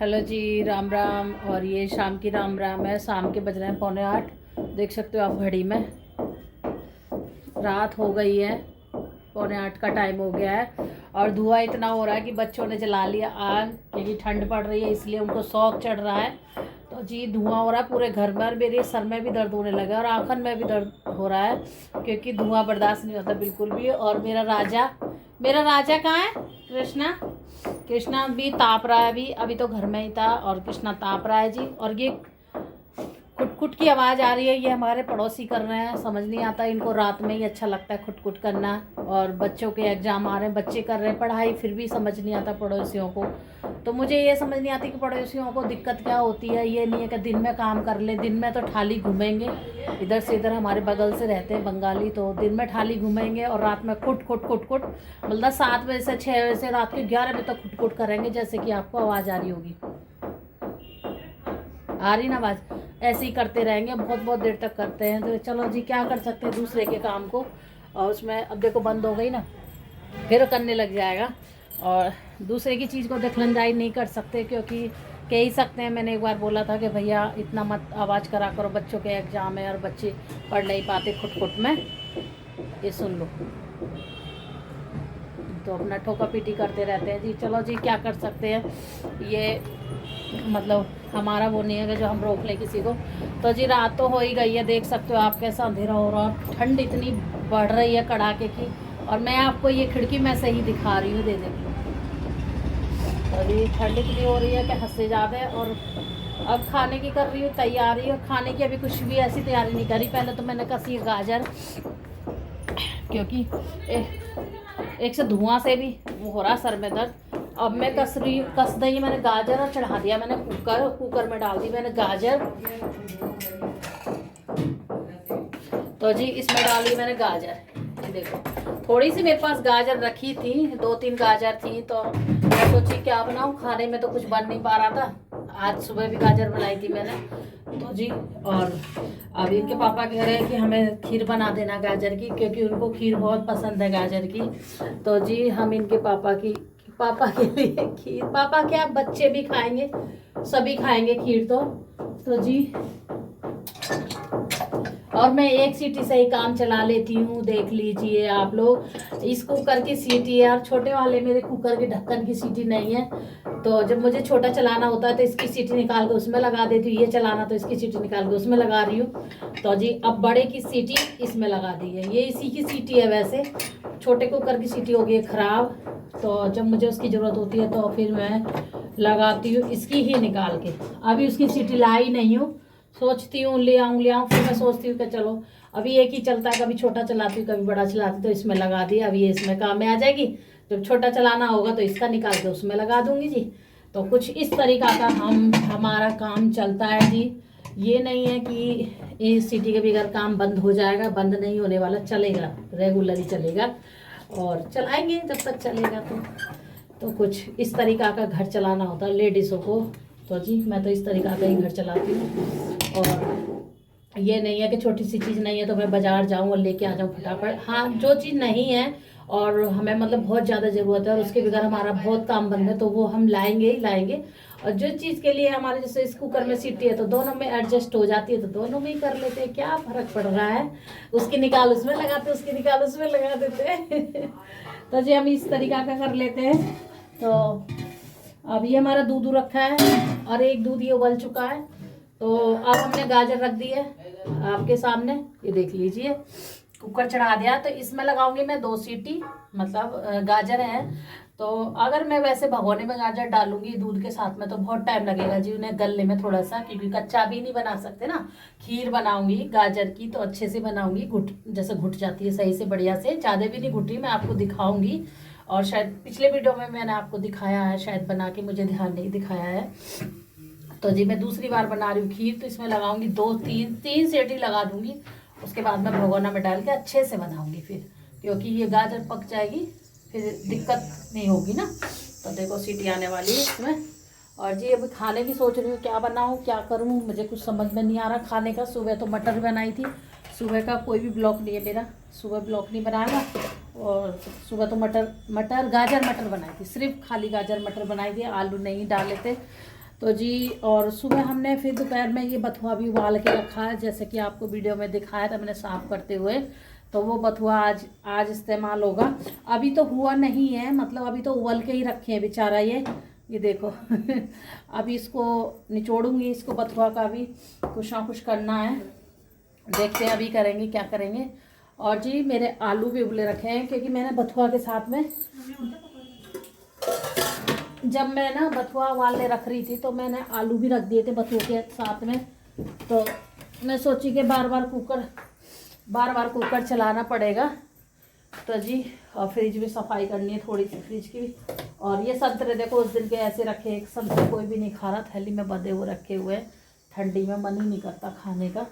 Hello जी, राम राम। और ये शाम की राम राम है। शाम के बज रहे हैं 7:45। देख सकते हो आप घड़ी में, रात हो गई है। 7:45 का टाइम हो गया है और धुआं इतना हो रहा है कि बच्चों ने जला लिया आग, क्योंकि ठंड पड़ रही है इसलिए उनको शौक चढ़ रहा है। तो जी धुआं हो रहा है पूरे घर में और मेरे सर में भी दर्द होने लगा और आँखन में भी दर्द हो रहा है, क्योंकि धुआं बर्दाश्त नहीं होता बिल्कुल भी। और मेरा राजा कहाँ है? कृष्णा कृष्णा भी ताप रहा है। अभी तो घर में ही था और कृष्णा ताप रहा है जी। और ये कुट की आवाज़ आ रही है, ये हमारे पड़ोसी कर रहे हैं। समझ नहीं आता, इनको रात में ही अच्छा लगता है कुट करना। और बच्चों के एग्ज़ाम आ रहे हैं, बच्चे कर रहे हैं पढ़ाई, फिर भी समझ नहीं आता पड़ोसियों को। तो मुझे ये समझ नहीं आती कि पड़ोसियों को दिक्कत क्या होती है। ये नहीं है कि दिन में काम कर ले, दिन में तो ठाली घूमेंगे इधर से इधर। हमारे बगल से रहते हैं बंगाली, तो दिन में ठाली घूमेंगे और रात में कुट मतलब 7 बजे से 6 बजे से रात के 11 बजे तक कुट करेंगे। जैसे कि आपको आवाज़ आ रही होगी, आ रही ना आवाज़? ऐसे ही करते रहेंगे, बहुत बहुत देर तक करते हैं। तो चलो जी, क्या कर सकते हैं दूसरे के काम को। और उसमें अब देखो बंद हो गई ना, फिर करने लग जाएगा। और दूसरे की चीज़ को दखलंदाजी नहीं कर सकते, क्योंकि कह ही सकते हैं। मैंने एक बार बोला था कि भैया इतना मत आवाज़ करा करो, बच्चों के एग्ज़ाम है और बच्चे पढ़ नहीं पाते खुट में। ये सुन लो, तो अपना ठोका पीटी करते रहते हैं जी। चलो जी, क्या कर सकते हैं। ये मतलब हमारा वो नहीं है कि जो हम रोक लें किसी को। तो जी रात तो हो ही गई है, देख सकते हो आप कैसा अंधेरा हो रहा है। ठंड इतनी बढ़ रही है कड़ाके की, और मैं आपको ये खिड़की में से ही दिखा रही हूँ, दे देख लो। तो जी ठंड इतनी हो रही है कि हद से ज़्यादा है। और अब खाने की कर रही हूँ तैयारी, और खाने की अभी कुछ भी ऐसी तैयारी नहीं करी। पहले तो मैंने कसी गाजर, क्योंकि एक से धुआं से भी वो हो रहा सर में दर्द। अब मैं कस दी मैंने गाजर और चढ़ा दिया मैंने कुकर में डाल दी मैंने गाजर। तो जी इसमें डाल दी मैंने गाजर। देखो थोड़ी सी मेरे पास गाजर रखी थी, 2-3 गाजर थी, तो मैं सोची क्या बनाऊं। खाने में तो कुछ बन नहीं पा रहा था। आज सुबह भी गाजर बनाई थी मैंने। तो जी, और अभी इनके पापा कह रहे हैं कि हमें खीर बना देना गाजर की, क्योंकि उनको खीर बहुत पसंद है गाजर की। तो जी हम इनके पापा के लिए खीर, पापा क्या बच्चे भी खाएंगे, सभी खाएंगे खीर। तो जी, और मैं एक सीटी से ही काम चला लेती हूँ। देख लीजिए आप लोग, इस कुकर की सीटी है और छोटे वाले मेरे कुकर के ढक्कन की सीटी नहीं है। तो जब मुझे छोटा चलाना होता है तो इसकी सीटी निकाल के उसमें लगा देती हूँ, ये चलाना तो इसकी सीटी निकाल के उसमें लगा रही हूँ। तो जी अब बड़े की सीटी इसमें लगा दी है, ये इसी की सीटी है। वैसे छोटे कुकर की सीटी हो गई है ख़राब, तो जब मुझे उसकी ज़रूरत होती है तो फिर मैं लगाती हूँ इसकी ही निकाल के। अभी उसकी सीटी लाई नहीं हूँ, सोचती हूँ ले आऊँ। फिर मैं सोचती हूँ कि चलो अभी एक ही चलता है, कभी छोटा चलाती हूँ कभी बड़ा चलाती हूँ, तो इसमें लगा दिया। अभी ये इसमें काम में आ जाएगी, जब छोटा चलाना होगा तो इसका निकाल के उसमें लगा दूंगी जी। तो कुछ इस तरीका का हमारा काम चलता है जी। ये नहीं है कि इस सिटी के बगैर काम बंद हो जाएगा, बंद नहीं होने वाला, चलेगा, रेगुलर ही चलेगा और चलाएंगे जब तक चलेगा। तो कुछ इस तरीका का घर चलाना होता है लेडीज़ों को। तो जी मैं तो इस तरीका का ही घर चलाती हूँ। और ये नहीं है कि छोटी सी चीज़ नहीं है तो मैं बाज़ार जाऊँ और लेके आ जाऊँ फटाफट। हाँ, जो चीज़ नहीं है और हमें मतलब बहुत ज़्यादा ज़रूरत है और उसके बगैर हमारा बहुत काम बंद है, तो वो हम लाएंगे ही लाएंगे। और जो चीज़ के लिए हमारे जैसे इस कुकर में सीटी है तो दोनों में एडजस्ट हो जाती है, तो दोनों में ही कर लेते हैं, क्या फ़र्क पड़ रहा है। उसकी निकाल उसमें लगाते, उसकी निकाल उसमें लगा देते तो जी हम इस तरीका का कर लेते हैं। तो अब ये हमारा दूध रखा है और एक दूध ये उबल चुका है। तो अब हमने गाजर रख दी है आपके सामने, ये देख लीजिए। कुकर चढ़ा दिया, तो इसमें लगाऊंगी मैं 2 सीटी, मतलब गाजर है। तो अगर मैं वैसे भगोने में गाजर डालूंगी दूध के साथ में तो बहुत टाइम लगेगा जी उन्हें गलने में थोड़ा सा, क्योंकि कच्चा भी नहीं बना सकते ना। खीर बनाऊंगी गाजर की तो अच्छे से बनाऊंगी, जैसे घुट जाती है सही से बढ़िया से, ज़्यादा भी नहीं घुटी, मैं आपको दिखाऊंगी। और शायद पिछले वीडियो में मैंने आपको दिखाया है, शायद बना के, मुझे ध्यान नहीं दिखाया है। तो जी मैं दूसरी बार बना रही हूँ खीर, तो इसमें लगाऊंगी 2-3 सीटी लगा दूंगी। उसके बाद मैं भगोना में डाल के अच्छे से बनाऊंगी फिर, क्योंकि ये गाजर पक जाएगी, फिर दिक्कत नहीं होगी ना। तो देखो सीटी आने वाली है इसमें। और जी अभी खाने की सोच रही हूँ, क्या बनाऊँ क्या करूँ, मुझे कुछ समझ में नहीं आ रहा खाने का। सुबह तो मटर बनाई थी, सुबह का कोई भी ब्लॉग नहीं है मेरा, सुबह ब्लॉग नहीं बनाया। और सुबह तो गाजर मटर बनाई थी, सिर्फ खाली गाजर मटर बनाई थी, आलू नहीं डाले थे। तो जी, और सुबह हमने फिर दोपहर में ये बथुआ भी उबाल के रखा है, जैसे कि आपको वीडियो में दिखाया था मैंने साफ़ करते हुए। तो वो बथुआ आज इस्तेमाल होगा। अभी तो हुआ नहीं है, मतलब अभी तो उबल के ही रखे हैं बेचारा ये देखो। अभी इसको निचोड़ूंगी, इसको बथुआ का भी कुछ ना कुछ करना है, देखते हैं अभी करेंगे क्या करेंगे। और जी मेरे आलू भी उबले रखे हैं, क्योंकि मैंने बथुआ के साथ में, जब मैं ना बथुआ उबालने रख रही थी तो मैंने आलू भी रख दिए थे बथुआ के साथ में। तो मैं सोची कि बार बार कुकर चलाना पड़ेगा। तो जी, और फ्रिज भी सफाई करनी है थोड़ी सी, फ्रिज की भी। और ये संतरे देखो उस दिन के ऐसे रखे, एक संतरे कोई भी नहीं खा रहा, थैली में बंधे हुए रखे हुए। ठंडी में मन ही नहीं करता खाने का,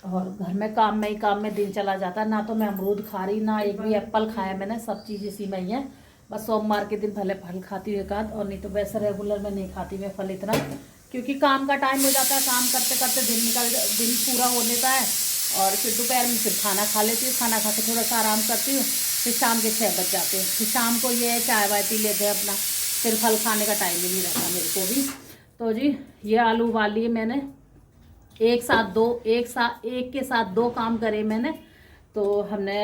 और घर में काम में दिन चला जाता। ना तो मैं अमरूद खा रही, ना एक भी एप्पल खाया मैंने, सब चीज़ इसी में ही है। बस सोमवार के दिन भले फल खाती हूँ एक आध, और नहीं तो वैसे रेगुलर में नहीं खाती मैं फल इतना, क्योंकि काम का टाइम हो जाता है, काम करते करते दिन पूरा हो लेता है। और फिर दोपहर में फिर खाना खा लेती हूँ, खाना खा के थोड़ा सा आराम करती हूँ, फिर शाम के 6 बज जाते हैं। फिर शाम को ये चाय वाय पी लेते हैं अपना, फिर फल खाने का टाइम ही नहीं रहता मेरे को भी। तो जी ये आलू उबाल लिए मैंने, एक के साथ दो काम करे मैंने। तो हमने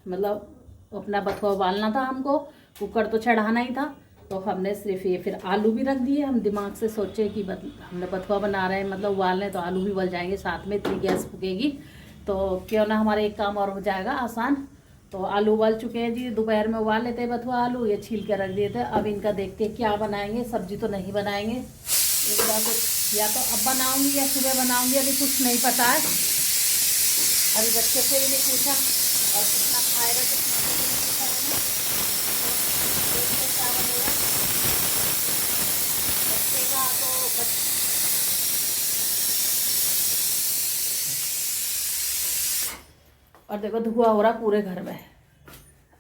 मतलब अपना बथुआ उबालना था हमको, कुकर तो चढ़ाना ही था, तो हमने सिर्फ ये फिर आलू भी रख दिए। हम दिमाग से सोचे कि हमने बथुआ बना रहे हैं, मतलब उबाल रहे हैं, तो आलू भी उबल जाएंगे साथ में, इतनी गैस फूकेगी तो क्यों ना हमारा एक काम और हो जाएगा आसान। तो आलू उबाल चुके हैं जी, दोपहर में उबाल लेते हैं बथुआ आलू, ये छील के रख दिए थे। अब इनका देखते हैं क्या बनाएंगे, सब्जी तो नहीं बनाएंगे, इनका कुछ या तो अब बनाऊंगी या सुबह बनाऊंगी, अभी कुछ नहीं पता है। अभी बच्चे से भी नहीं पूछा, और कितना खाएगा कितना नहीं पूछा मैंने। देखते हैं क्या बनेगा बच्चे का। तो और देखो धुआं हो रहा पूरे घर में,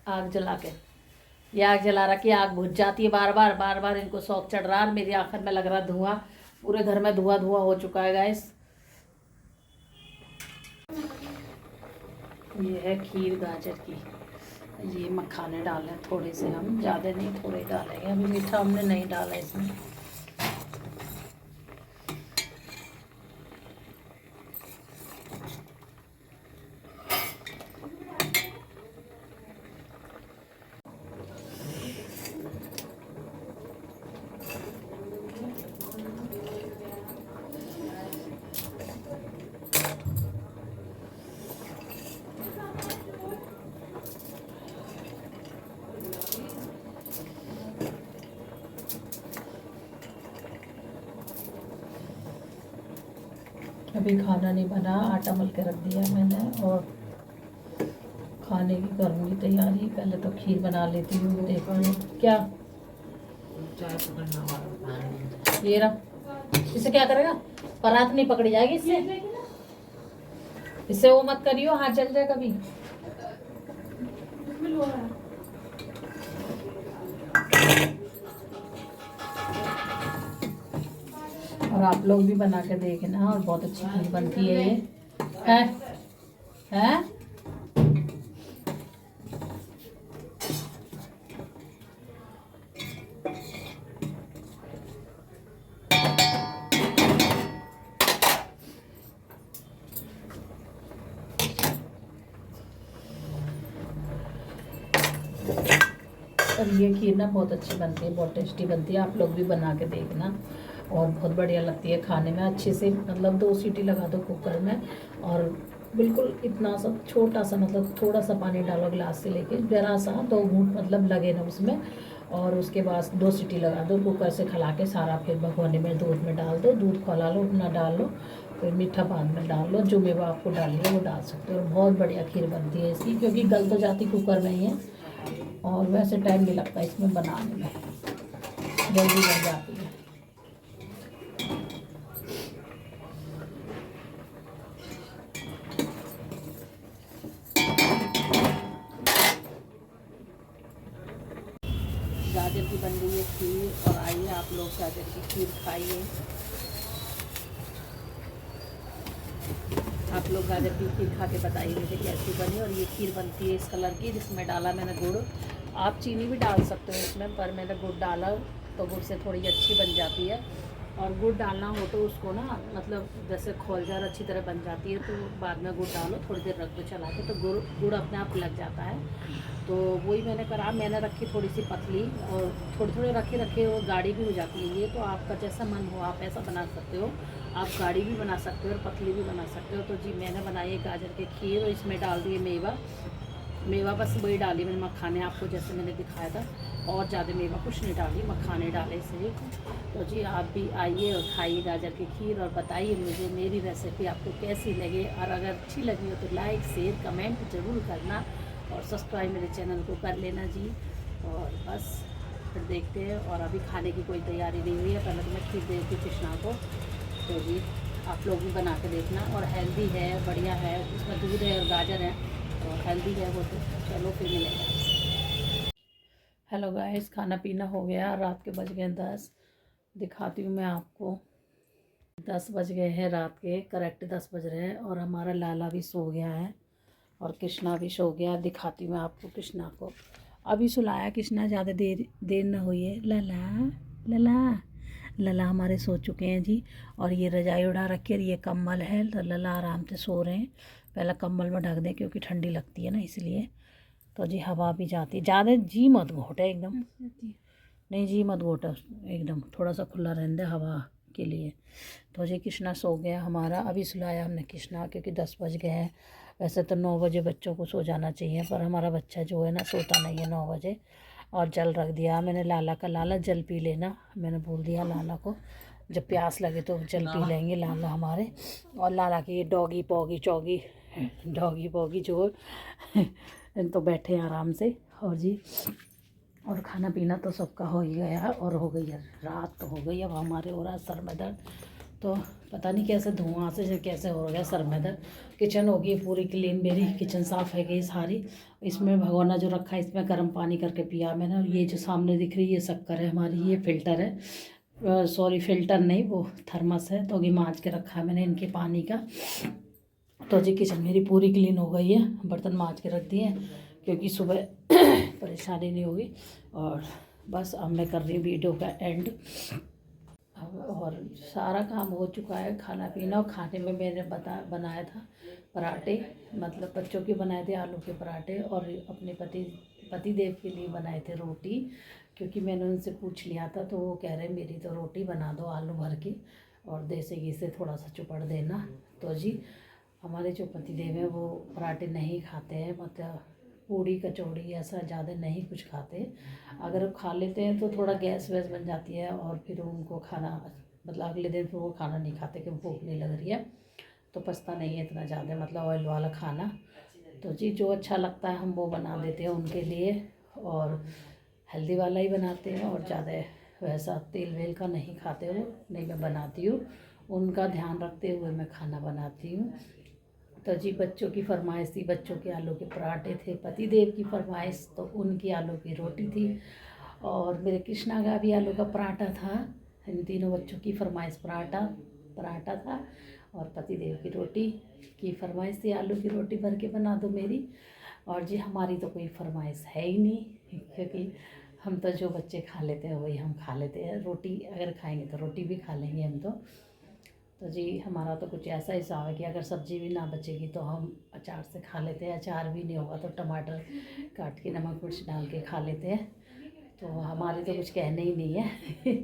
आग जला के। ये आग जला रहा कि आग बुझ जाती है बार बार इनको शौक चढ़ रहा है। मेरी आंखों में लग रहा धुआं, पूरे घर में धुआं हो चुका है गाइस। ये है खीर गाजर की, ये मखाने डाले थोड़े से, हम ज़्यादा नहीं थोड़े डालेंगे, अभी मीठा हमने नहीं डाला इसमें। अभी खाना नहीं बना, आटा मल के रख दिया मैंने, और खाने की करूँगी तैयारी। पहले तो खीर बना लेती हूँ, देखो क्या ये रहा। इसे क्या करेगा, परात नहीं पकड़ी जाएगी इससे वो मत करियो, हाथ चल जाए कभी। और आप लोग भी बना के देखना, और बहुत अच्छी खीर बनती है ये है। और ये खीर ना बहुत अच्छी बनती है, बहुत टेस्टी बनती है, आप लोग भी बना के देखना, और बहुत बढ़िया लगती है खाने में। अच्छे से मतलब 2 सीटी लगा दो कुकर में, और बिल्कुल इतना सा छोटा सा, मतलब थोड़ा सा पानी डालो गिलास से लेके, ज़रा सा 2 घूंट मतलब लगे ना उसमें, और उसके बाद 2 सीटी लगा दो, कुकर से खिला के सारा फिर भगोने में दूध में डाल दो, दूध खौला लो अपना, डाल लो, फिर मीठा बाद में डाल लो, जो मेवा आपको डालिए वो डाल सकते हो। और बहुत बढ़िया खीर बनती है इसकी, क्योंकि गल तो जाती कुकर में ही है, और वैसे टाइम नहीं लगता इसमें बनाने में, जल्दी बन जाती है। गाजर की बन रही है खीर, और आइए आप लोग गाजर की खीर खाइए। आप लोग गाजर की खीर खा के बताइए मुझे कैसी बनी। और ये खीर बनती है इस कलर की, जिसमें डाला मैंने गुड़, आप चीनी भी डाल सकते हो इसमें, पर मैंने गुड़ डाला तो गुड़ से थोड़ी अच्छी बन जाती है। और गुड़ डालना हो तो उसको ना मतलब जैसे खोल जार अच्छी तरह बन जाती है तो बाद में गुड़ डालो, थोड़ी देर रख दो चला के, तो गुड़ अपने आप लग जाता है। तो वही मैंने करा, मैंने रखी थोड़ी सी पतली और थोड़ी थोड़ी रखे वो गाढ़ी भी हो जाती है। ये तो आपका जैसा मन हो आप ऐसा बना सकते हो, आप गाढ़ी भी बना सकते हो और पतली भी बना सकते हो। तो जी मैंने बनाई है गाजर की खीर और इसमें डाल दिए मेवा बस वही डाली मैंने, मखाने आपको जैसे मैंने दिखाया था, और ज़्यादा मेवा कुछ नहीं डाली, मखाने डाले सिर्फ। तो जी आप भी आइए और खाइए गाजर की खीर और बताइए मुझे मेरी रेसिपी आपको कैसी लगे, और अगर अच्छी लगी हो तो लाइक शेयर कमेंट ज़रूर करना और सब्सक्राइब मेरे चैनल को कर लेना जी। और बस फिर देखते हैं, और अभी खाने की कोई तैयारी नहीं हुई है, पहले तो मैं खीर देती हूँ कृष्णा को। तो जी आप लोग भी बना के देखना, और हेल्दी है, बढ़िया है, इसमें दूध है और गाजर है और हेल्दी है वो। तो चलो फिर मिलेगा। हेलो गाइस, खाना पीना हो गया, रात के बज गए 10। दिखाती हूँ मैं आपको, 10 बज गए हैं रात के, करेक्ट 10 बज रहे हैं, और हमारा लाला भी सो गया है और कृष्णा भी सो गया। दिखाती हूँ मैं आपको कृष्णा को, अभी सुलाया कृष्णा, ज़्यादा देर न हुई है। लला लला लला हमारे सो चुके हैं जी, और ये रजाई उड़ा रखी है और ये कम्बल है, तो लला आराम से सो रहे हैं। पहले कम्बल में ढक दें क्योंकि ठंडी लगती है ना इसलिए। तो जी हवा भी जाती है, ज़्यादा जी मत घोटे एकदम, नहीं जी मत घोटा एकदम, थोड़ा सा खुला रहने दे हवा के लिए। तो जी कृष्णा सो गया हमारा, अभी सुलाया हमने कृष्णा क्योंकि 10 बज गए हैं। वैसे तो 9 बजे बच्चों को सो जाना चाहिए, पर हमारा बच्चा जो है ना सोता नहीं है 9 बजे। और जल रख दिया मैंने लाला का, लाला जल पी लेना, मैंने बोल दिया लाला को जब प्यास लगे तो जल पी लेंगे लाला हमारे। और लाला की डॉगी पॉगी चौगी डॉगी पॉगी जो तो बैठे आराम से। और जी और खाना पीना तो सबका हो ही गया है, और हो गई है रात तो हो गई। अब हमारे हो रहा है सर में दर्द, तो पता नहीं कैसे धुआं से कैसे हो गया सर में दर्द। किचन होगी पूरी क्लीन, मेरी किचन साफ़ है गई सारी। इसमें भगोना जो रखा है इसमें गर्म पानी करके पिया मैंने। और ये जो सामने दिख रही है ये शक्कर है हमारी, ये फ़िल्टर है, सॉरी फ़िल्टर नहीं वो थर्मस है, तो अभी माँज के रखा है मैंने इनके पानी का। तो जी किचन मेरी पूरी क्लीन हो गई है, बर्तन माँज के रख दिए क्योंकि सुबह परेशानी नहीं होगी। और बस अब मैं कर रही हूँ वीडियो का एंड। और सारा काम हो चुका है, खाना पीना। और खाने में मैंने बनाया था पराठे, मतलब बच्चों के बनाए थे आलू के पराठे, और अपने पति देव के लिए बनाए थे रोटी, क्योंकि मैंने उनसे पूछ लिया था तो वो कह रहे मेरी तो रोटी बना दो आलू भर के और देसी घी से थोड़ा सा चुपड़ देना। तो जी हमारे जो पति देव हैं वो पराठे नहीं खाते हैं, मतलब पूड़ी कचौड़ी ऐसा ज़्यादा नहीं कुछ खाते। अगर खा लेते हैं तो थोड़ा गैस वैस बन जाती है, और फिर उनको खाना मतलब अगले दिन फिर वो खाना नहीं खाते कि भूख नहीं लग रही है, तो पछता नहीं है इतना ज़्यादा मतलब ऑयल वाला खाना। तो जी जो अच्छा लगता है हम वो बना देते हैं उनके लिए, और हेल्दी वाला ही बनाते हैं, और ज़्यादा वैसा तेल वेल का नहीं खाते वो, नहीं मैं बनाती हूँ, उनका ध्यान रखते हुए मैं खाना बनाती हूँ। तो जी बच्चों की फरमाइश थी, बच्चों के आलू के पराठे थे, पति देव की फरमाइश तो उनकी आलू की रोटी थी, और मेरे कृष्णा का भी आलू का पराठा था। इन तीनों बच्चों की फरमाइश पराठा था, और पति देव की रोटी की फरमाइश थी, आलू की रोटी भर के बना दो मेरी। और जी हमारी तो कोई फरमाइश है ही नहीं, क्योंकि हम तो जो बच्चे खा लेते हैं वही हम खा लेते हैं, रोटी अगर खाएंगे तो रोटी भी खा लेंगे हम तो जी हमारा तो कुछ ऐसा हिसाब है कि अगर सब्ज़ी भी ना बचेगी तो हम अचार से खा लेते हैं, अचार भी नहीं होगा तो टमाटर काट के नमक मिर्च डाल के खा लेते हैं। तो हमारे तो कुछ कहने ही नहीं है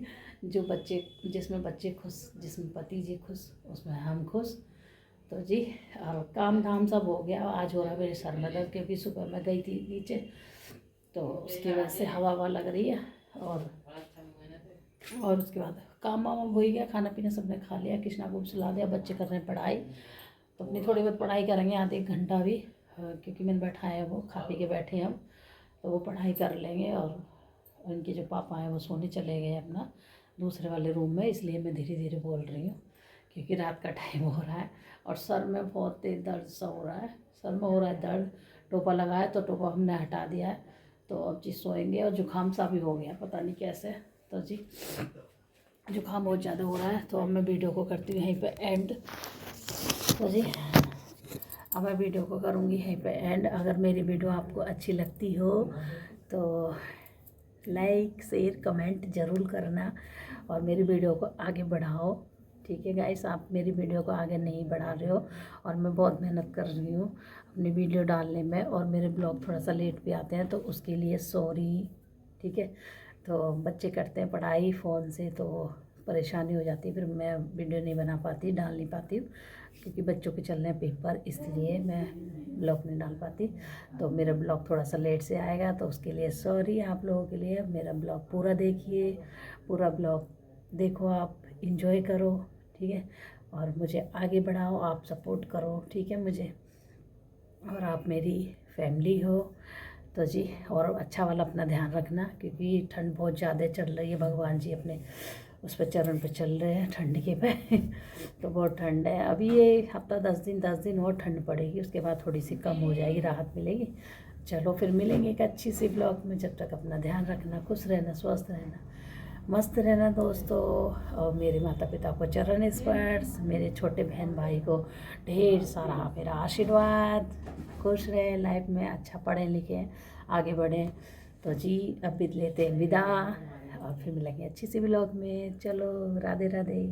जो बच्चे जिसमें बच्चे खुश, जिसमें पति जी खुश, उसमें हम खुश। तो जी और काम धाम सब हो गया। आज हो रहा है मेरे सर में दर्द, क्योंकि सुबह मैं गई थी नीचे तो उसकी वजह से हवा लग रही है। और उसके बाद काम वाम हो ही गया, खाना पीना सबने खा लिया, कृष्णा को भी सुला दिया, बच्चे कर रहे हैं पढ़ाई, तो अपनी थोड़ी बहुत पढ़ाई करेंगे आधे एक घंटा भी, क्योंकि मैंने बैठाया है वो खा पी के बैठे हैं हम, तो वो पढ़ाई कर लेंगे। और उनके जो पापा हैं वो सोने चले गए अपना दूसरे वाले रूम में, इसलिए मैं धीरे धीरे बोल रही हूँ क्योंकि रात का टाइम हो रहा है। और सर में बहुत तेज दर्द सा हो रहा है, सर में हो रहा है दर्द, टोपा लगाया तो टोपा हमने हटा दिया है, तो अब जी सोएंगे। और जुकाम सा भी हो गया पता नहीं कैसे, तो जी जुकाम बहुत ज़्यादा हो रहा है। तो अब मैं वीडियो को करती हूँ यहीं पे एंड। तो जी अब मैं वीडियो को करूँगी यहीं पे एंड। अगर मेरी वीडियो आपको अच्छी लगती हो तो लाइक शेयर कमेंट ज़रूर करना, और मेरी वीडियो को आगे बढ़ाओ। ठीक है गाइस, आप मेरी वीडियो को आगे नहीं बढ़ा रहे हो और मैं बहुत मेहनत कर रही हूँ अपनी वीडियो डालने में, और मेरे ब्लॉग थोड़ा सा लेट भी आते हैं तो उसके लिए सॉरी। ठीक है, तो बच्चे करते हैं पढ़ाई फ़ोन से तो परेशानी हो जाती है, फिर मैं वीडियो नहीं बना पाती, डाल नहीं पाती हूँ, क्योंकि बच्चों के चल रहे हैं पेपर, इसलिए मैं ब्लॉग नहीं डाल पाती। तो मेरा ब्लॉग थोड़ा सा लेट से आएगा तो उसके लिए सॉरी आप लोगों के लिए। मेरा ब्लॉग पूरा देखिए, पूरा ब्लॉग देखो, आप इंजॉय करो। ठीक है, और मुझे आगे बढ़ाओ, आप सपोर्ट करो। ठीक है मुझे, और आप मेरी फैमिली हो तो जी, और अच्छा वाला अपना ध्यान रखना, क्योंकि ठंड बहुत ज़्यादा चल रही है। भगवान जी अपने उस पर चरण पे चल रहे हैं ठंड के पे तो बहुत ठंड है। अभी ये हफ्ता 10 दिन और ठंड पड़ेगी, उसके बाद थोड़ी सी कम हो जाएगी, राहत मिलेगी। चलो फिर मिलेंगे एक अच्छी सी ब्लॉग में। जब तक अपना ध्यान रखना, खुश रहना, स्वस्थ रहना, मस्त रहना दोस्तों। और मेरे माता पिता को चरण स्पर्श, मेरे छोटे बहन भाई को ढेर सारा मेरा आशीर्वाद। खुश रहें लाइफ में, अच्छा पढ़ें लिखें, आगे बढ़ें। तो जी अब भी लेते हैं विदा, और फिर मिलेंगे अच्छी सी ब्लॉग में। चलो राधे राधे।